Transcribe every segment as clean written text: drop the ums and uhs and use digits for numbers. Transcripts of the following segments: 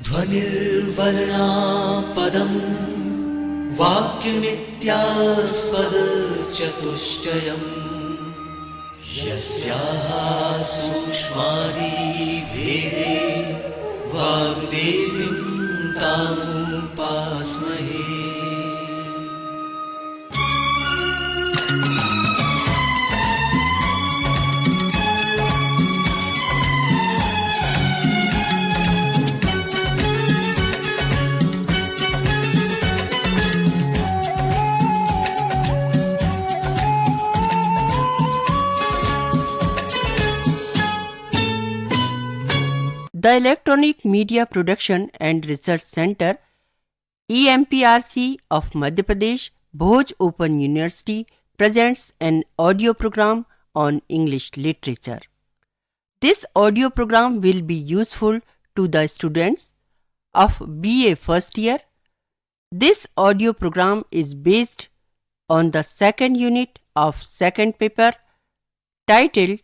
ध्वनिर्वर्णापदम् वाक्यमित्यास्पदचतुष्टयम् यस्याः सूक्ष्मादिभेदे वाग्देवीं तामुपास्महे। The Electronic Media Production and Research Center EMPRC of Madhya Pradesh, Bhoj Open University presents an audio program on English literature. This audio program will be useful to the students of BA first year. This audio program is based on the second unit of second paper titled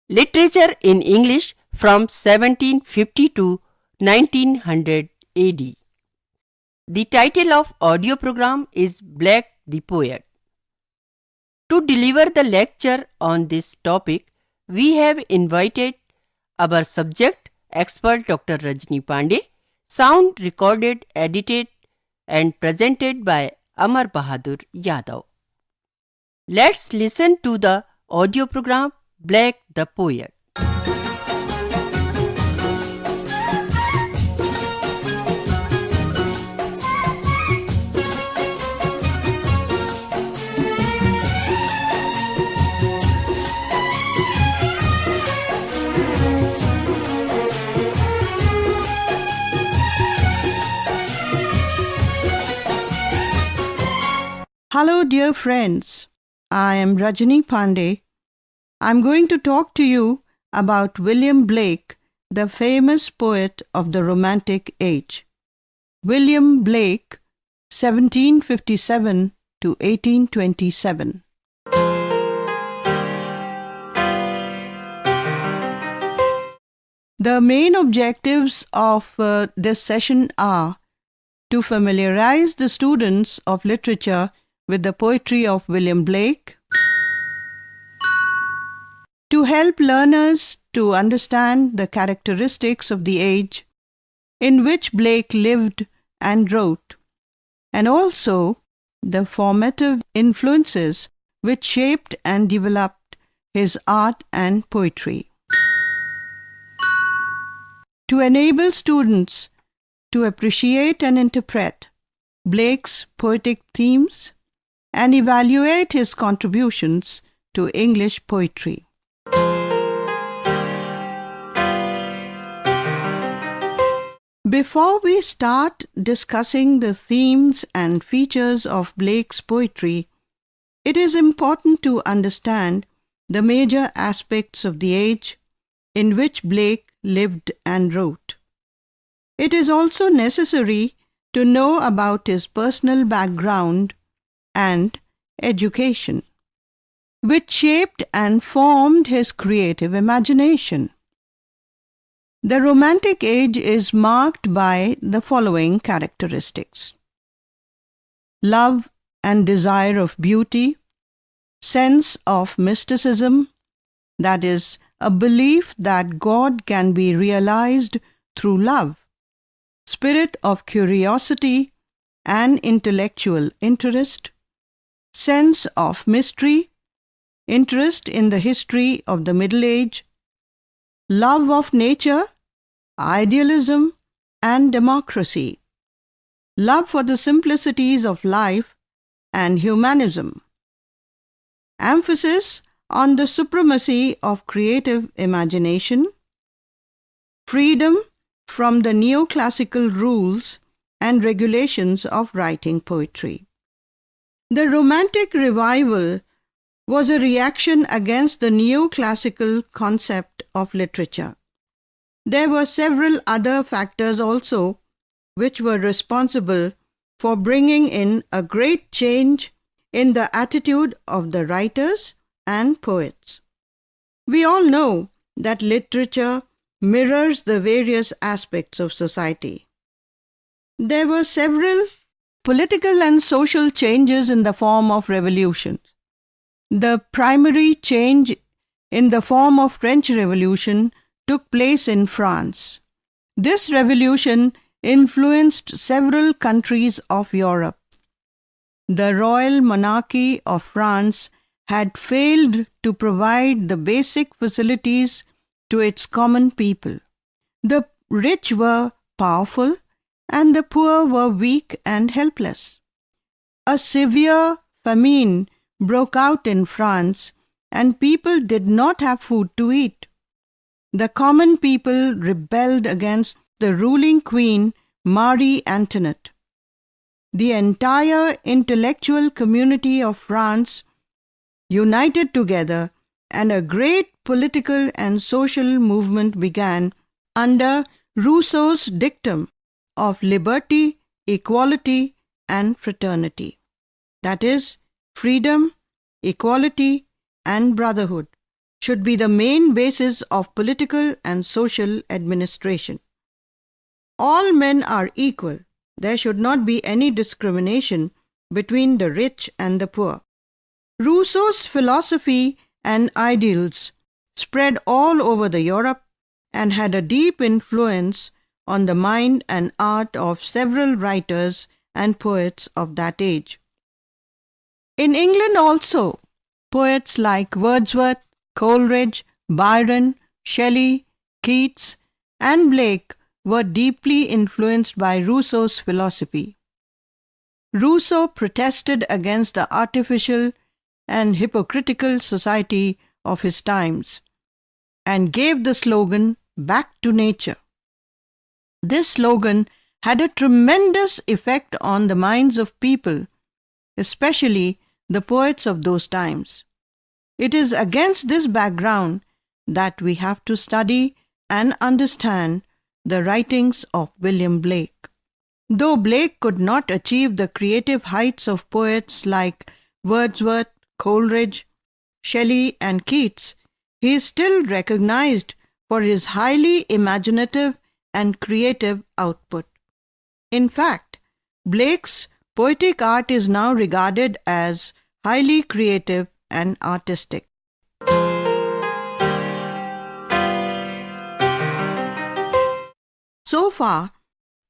Literature in English from 1750 to 1900 AD. The title of audio program is Black the Poet. To deliver the lecture on this topic, we have invited our subject expert Dr. Rajni Pandey, sound recorded, edited and presented by Amar Bahadur Yadav. Let's listen to the audio program Black the Poet. Hello dear friends, I am Rajni Pandey. I'm going to talk to you about William Blake, the famous poet of the Romantic Age. William Blake, 1757 to 1827. The main objectives of this session are to familiarize the students of literature with the poetry of William Blake, to help learners to understand the characteristics of the age in which Blake lived and wrote, and also the formative influences which shaped and developed his art and poetry. To enable students to appreciate and interpret Blake's poetic themes and evaluate his contributions to English poetry. Before we start discussing the themes and features of Blake's poetry, it is important to understand the major aspects of the age in which Blake lived and wrote. It is also necessary to know about his personal background and education, which shaped and formed his creative imagination. The Romantic Age is marked by the following characteristics: love and desire of beauty, sense of mysticism, that is, a belief that God can be realized through love, spirit of curiosity and intellectual interest, sense of mystery, interest in the history of the Middle Age, love of nature, idealism and democracy, love for the simplicities of life and humanism, emphasis on the supremacy of creative imagination, freedom from the neoclassical rules and regulations of writing poetry. The Romantic Revival was a reaction against the neoclassical concept of literature. There were several other factors also which were responsible for bringing in a great change in the attitude of the writers and poets. We all know that literature mirrors the various aspects of society. There were several political and social changes in the form of revolutions. The primary change in the form of French Revolution took place in France. This revolution influenced several countries of Europe. The royal monarchy of France had failed to provide the basic facilities to its common people. The rich were powerful and the poor were weak and helpless. A severe famine broke out in France and people did not have food to eat. The common people rebelled against the ruling queen, Marie Antoinette. The entire intellectual community of France united together and a great political and social movement began under Rousseau's dictum of liberty, equality, and fraternity. That is, freedom, equality, and brotherhood should be the main basis of political and social administration. All men are equal. There should not be any discrimination between the rich and the poor. Rousseau's philosophy and ideals spread all over the Europe and had a deep influence on the mind and art of several writers and poets of that age. In England also, poets like Wordsworth, Coleridge, Byron, Shelley, Keats, and Blake were deeply influenced by Rousseau's philosophy. Rousseau protested against the artificial and hypocritical society of his times and gave the slogan, "Back to Nature." This slogan had a tremendous effect on the minds of people, especially the poets of those times. It is against this background that we have to study and understand the writings of William Blake. Though Blake could not achieve the creative heights of poets like Wordsworth, Coleridge, Shelley, and Keats, he is still recognized for his highly imaginative and creative output. In fact, Blake's poetic art is now regarded as highly creative and artistic. So far,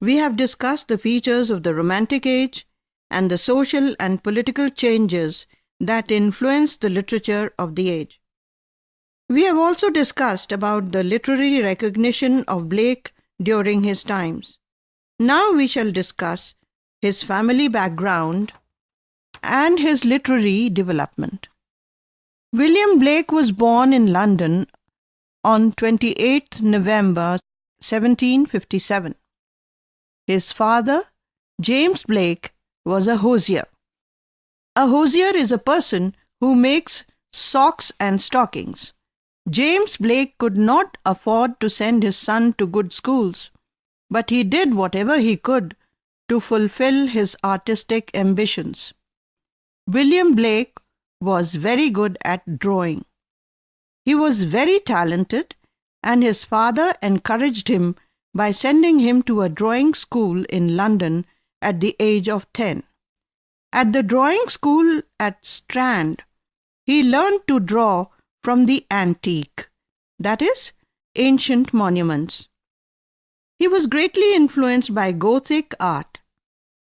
we have discussed the features of the Romantic Age and the social and political changes that influenced the literature of the age. We have also discussed about the literary recognition of Blake during his times. Now we shall discuss his family background and his literary development. William Blake was born in London on 28 November 1757. His father, James Blake, was a hosier. A hosier is a person who makes socks and stockings. James Blake could not afford to send his son to good schools, but he did whatever he could to fulfill his artistic ambitions. William Blake was very good at drawing. He was very talented, and his father encouraged him by sending him to a drawing school in London at the age of 10. At the drawing school at Strand, he learned to draw from the antique, that is, ancient monuments. He was greatly influenced by Gothic art.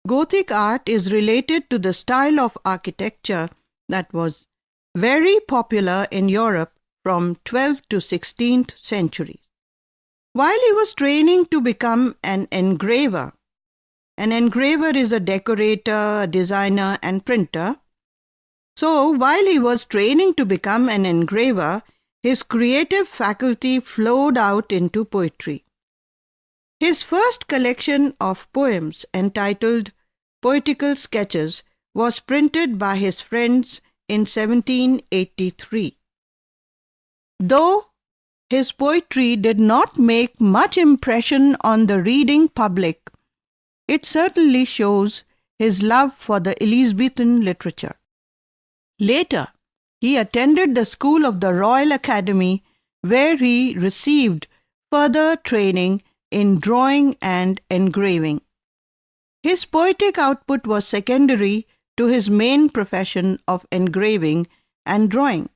Gothic art is related to the style of architecture that was very popular in Europe from 12th to 16th century. While he was training to become an engraver is a decorator, a designer, and printer. So, while he was training to become an engraver, his creative faculty flowed out into poetry. His first collection of poems, entitled Poetical Sketches, was printed by his friends in 1783. Though his poetry did not make much impression on the reading public, it certainly shows his love for the Elizabethan literature. Later, he attended the school of the Royal Academy, where he received further training in drawing and engraving. His poetic output was secondary to his main profession of engraving and drawing.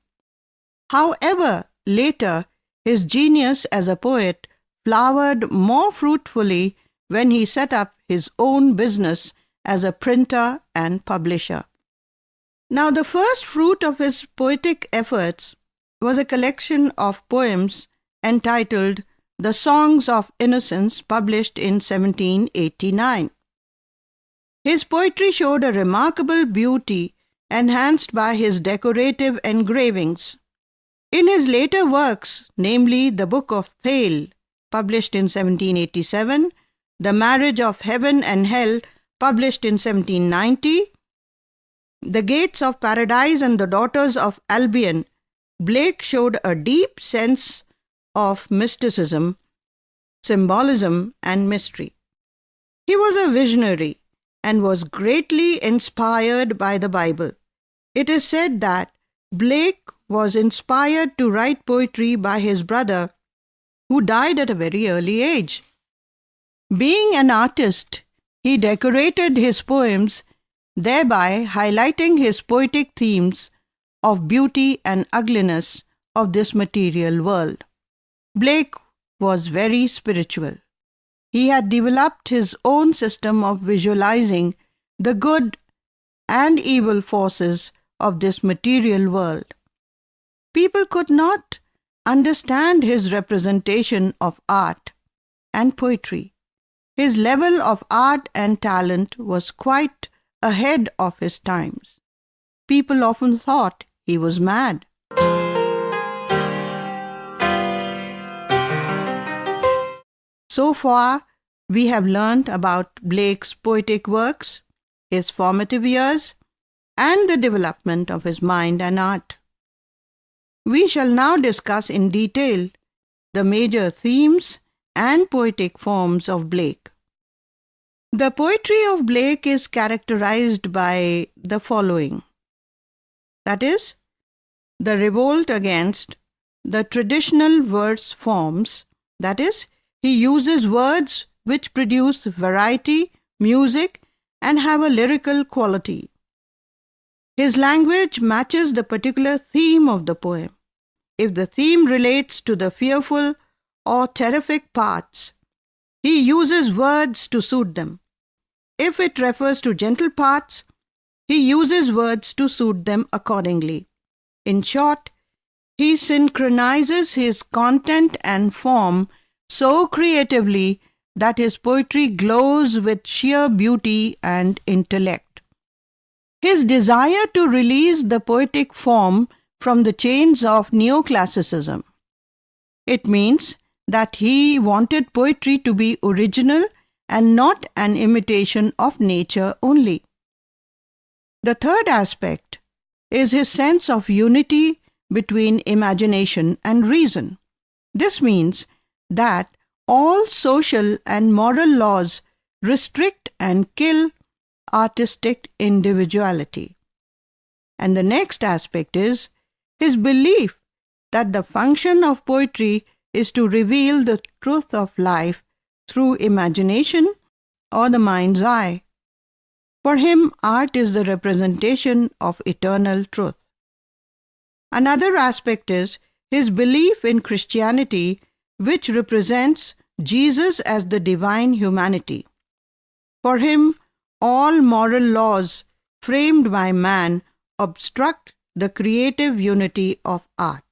However, later, his genius as a poet flowered more fruitfully when he set up his own business as a printer and publisher. Now, the first fruit of his poetic efforts was a collection of poems entitled The Songs of Innocence, published in 1789. His poetry showed a remarkable beauty enhanced by his decorative engravings. In his later works, namely the Book of Thale, published in 1787, The Marriage of Heaven and Hell, published in 1790, The Gates of Paradise and the Daughters of Albion, Blake showed a deep sense of mysticism, symbolism, and mystery. He was a visionary and was greatly inspired by the Bible. It is said that Blake was inspired to write poetry by his brother, who died at a very early age. Being an artist, he decorated his poems, thereby highlighting his poetic themes of beauty and ugliness of this material world. Blake was very spiritual. He had developed his own system of visualizing the good and evil forces of this material world. People could not understand his representation of art and poetry. His level of art and talent was quite ahead of his times. People often thought he was mad. So far, we have learned about Blake's poetic works, his formative years, and the development of his mind and art. We shall now discuss in detail the major themes and poetic forms of Blake. The poetry of Blake is characterized by the following. That is, the revolt against the traditional verse forms, that is, he uses words which produce variety, music, and have a lyrical quality. His language matches the particular theme of the poem. If the theme relates to the fearful or terrific parts, he uses words to suit them. If it refers to gentle parts, he uses words to suit them accordingly. In short, he synchronizes his content and form so creatively that his poetry glows with sheer beauty and intellect. His desire to release the poetic form from the chains of neoclassicism. It means that he wanted poetry to be original and not an imitation of nature only. The third aspect is his sense of unity between imagination and reason. This means that all social and moral laws restrict and kill artistic individuality. And the next aspect is his belief that the function of poetry is to reveal the truth of life through imagination or the mind's eye. For him, art is the representation of eternal truth. Another aspect is his belief in Christianity, which represents Jesus as the divine humanity. For him, all moral laws framed by man obstruct the creative unity of art.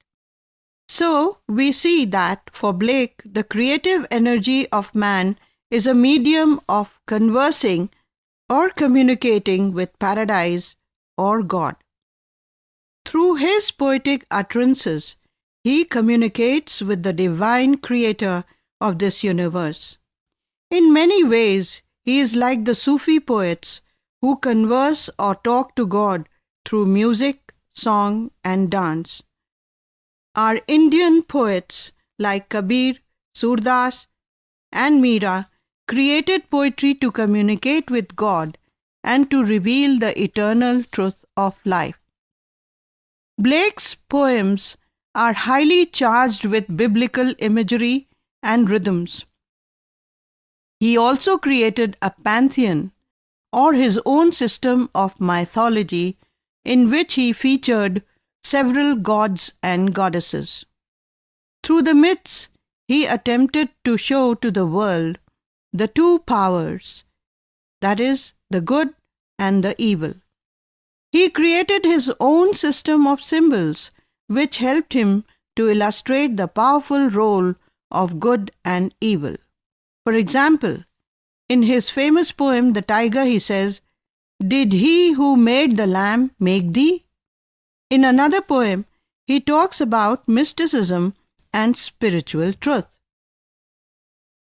So, we see that for Blake, the creative energy of man is a medium of conversing or communicating with paradise or God. Through his poetic utterances, he communicates with the divine creator of this universe. In many ways, he is like the Sufi poets who converse or talk to God through music, song, and dance. Our Indian poets like Kabir, Surdas, and Meera created poetry to communicate with God and to reveal the eternal truth of life. Blake's poems are highly charged with biblical imagery and rhythms. He also created a pantheon, or his own system of mythology, in which he featured several gods and goddesses. Through the myths, he attempted to show to the world the two powers, that is, the good and the evil. He created his own system of symbols, which helped him to illustrate the powerful role of good and evil. For example, in his famous poem, The Tiger, he says, "Did he who made the lamb make thee?" In another poem, he talks about mysticism and spiritual truth.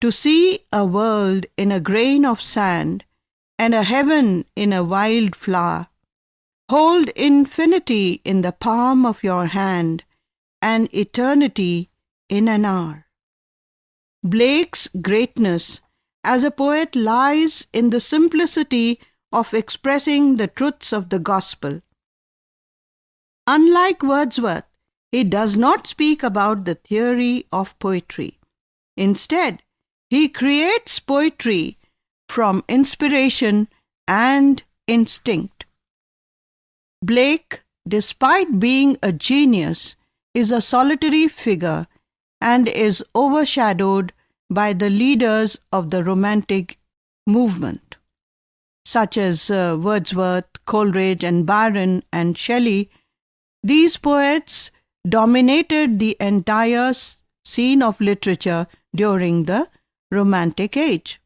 To see a world in a grain of sand and a heaven in a wild flower, hold infinity in the palm of your hand and eternity in an hour. Blake's greatness as a poet lies in the simplicity of expressing the truths of the gospel. Unlike Wordsworth, he does not speak about the theory of poetry. Instead, he creates poetry from inspiration and instinct. Blake, despite being a genius, is a solitary figure and is overshadowed by the leaders of the Romantic movement, such as Wordsworth, Coleridge, and Byron and Shelley. These poets dominated the entire scene of literature during the Romantic Age.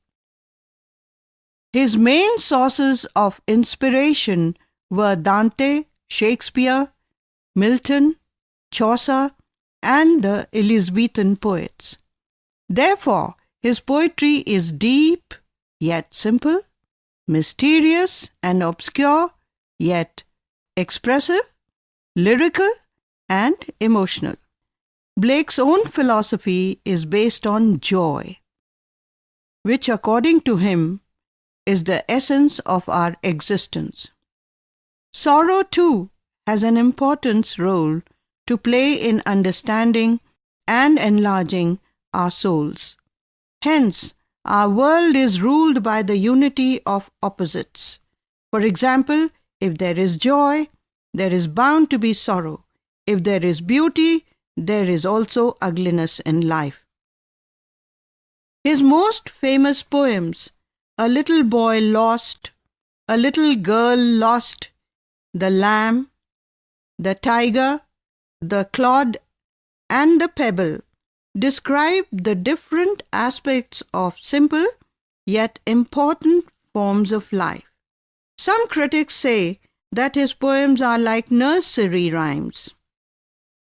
His main sources of inspiration were Dante, Shakespeare, Milton, Chaucer, and the Elizabethan poets. Therefore, his poetry is deep yet simple, mysterious and obscure yet expressive, lyrical and emotional. Blake's own philosophy is based on joy, which according to him is the essence of our existence. Sorrow too has an important role to play in understanding and enlarging our souls. Hence, our world is ruled by the unity of opposites. For example, if there is joy, there is bound to be sorrow. If there is beauty, there is also ugliness in life. His most famous poems, A Little Boy Lost, A Little Girl Lost, The Lamb, The Tiger, The Clod, and The Pebble, describe the different aspects of simple yet important forms of life. Some critics say that his poems are like nursery rhymes.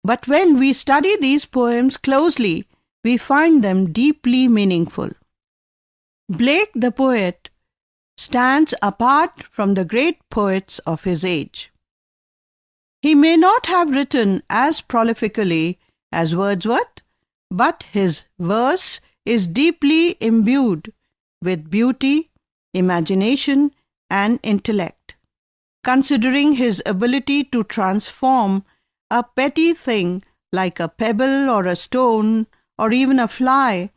But when we study these poems closely, we find them deeply meaningful. Blake the poet stands apart from the great poets of his age. He may not have written as prolifically as Wordsworth, but his verse is deeply imbued with beauty, imagination, and intellect. Considering his ability to transform a petty thing like a pebble or a stone or even a fly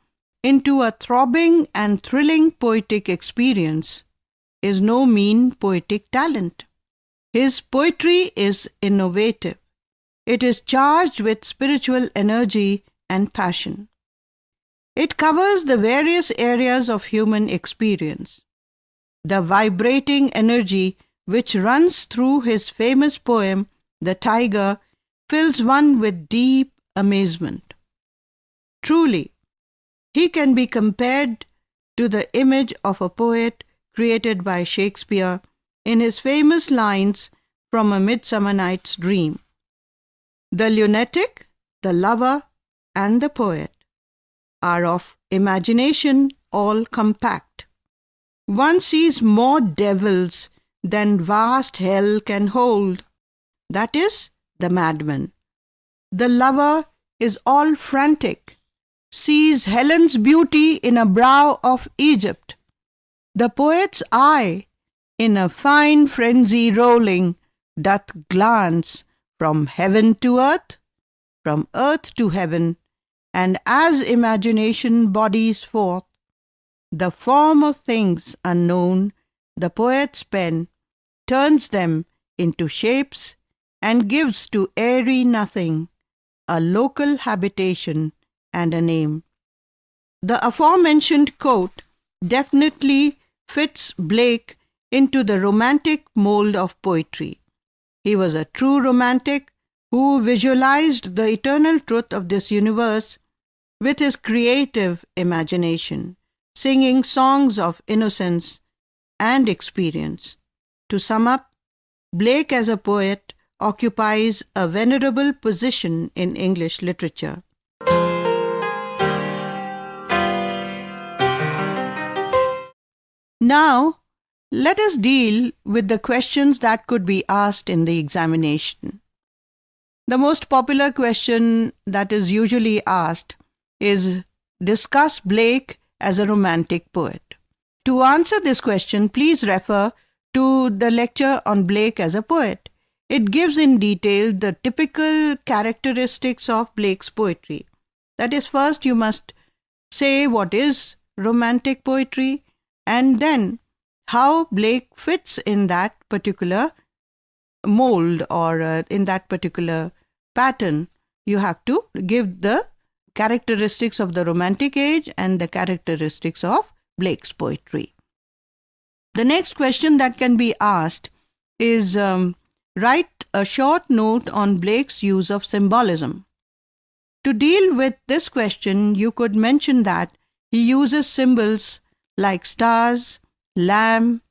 into a throbbing and thrilling poetic experience is no mean poetic talent. His poetry is innovative. It is charged with spiritual energy and passion. It covers the various areas of human experience. The vibrating energy which runs through his famous poem, The Tiger, fills one with deep amazement. Truly, he can be compared to the image of a poet created by Shakespeare in his famous lines from A Midsummer Night's Dream. The lunatic, the lover, and the poet are of imagination all compact. One sees more devils than vast hell can hold. That is the madman. The lover is all frantic, sees Helen's beauty in a brow of Egypt. The poet's eye, in a fine frenzy rolling, doth glance from heaven to earth, from earth to heaven, and as imagination bodies forth the form of things unknown, the poet's pen turns them into shapes and gives to airy nothing a local habitation and a name. The aforementioned quote definitely fits Blake into the romantic mold of poetry. He was a true romantic who visualized the eternal truth of this universe with his creative imagination, singing songs of innocence and experience. To sum up, Blake as a poet occupies a venerable position in English literature. Now, let us deal with the questions that could be asked in the examination. The most popular question that is usually asked is, discuss Blake as a romantic poet. To answer this question, please refer to the lecture on Blake as a poet. It gives in detail the typical characteristics of Blake's poetry. That is, first you must say what is romantic poetry, and then how Blake fits in that particular mold or in that particular pattern. You have to give the characteristics of the Romantic age and the characteristics of Blake's poetry. The next question that can be asked is write a short note on Blake's use of symbolism. To deal with this question, you could mention that he uses symbols like stars, lamb,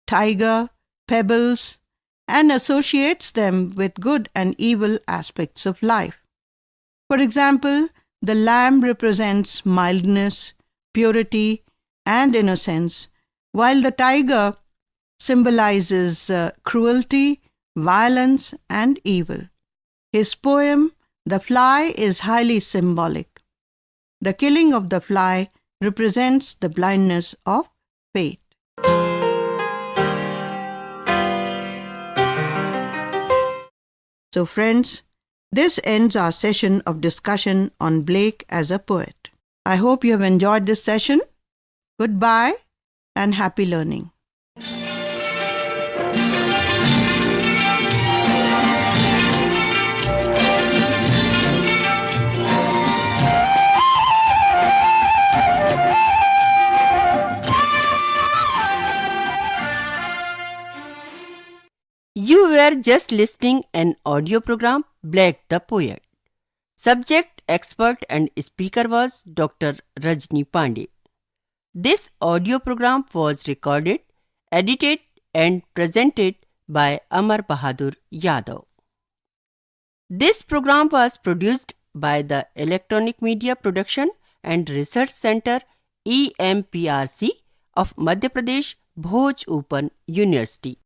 tiger, pebbles, and associates them with good and evil aspects of life. For example, the lamb represents mildness, purity, and innocence, while the tiger symbolizes cruelty, violence, and evil. His poem, The Fly, is highly symbolic. The killing of the fly represents the blindness of fate. So friends, this ends our session of discussion on Blake as a poet. I hope you have enjoyed this session. Goodbye and happy learning. You were just listening an audio program, Blake the Poet. Subject, expert and speaker was Dr. Rajni Pandey. This audio program was recorded, edited and presented by Amar Bahadur Yadav. This program was produced by the Electronic Media Production and Research Center EMPRC of Madhya Pradesh, Bhoj Open University.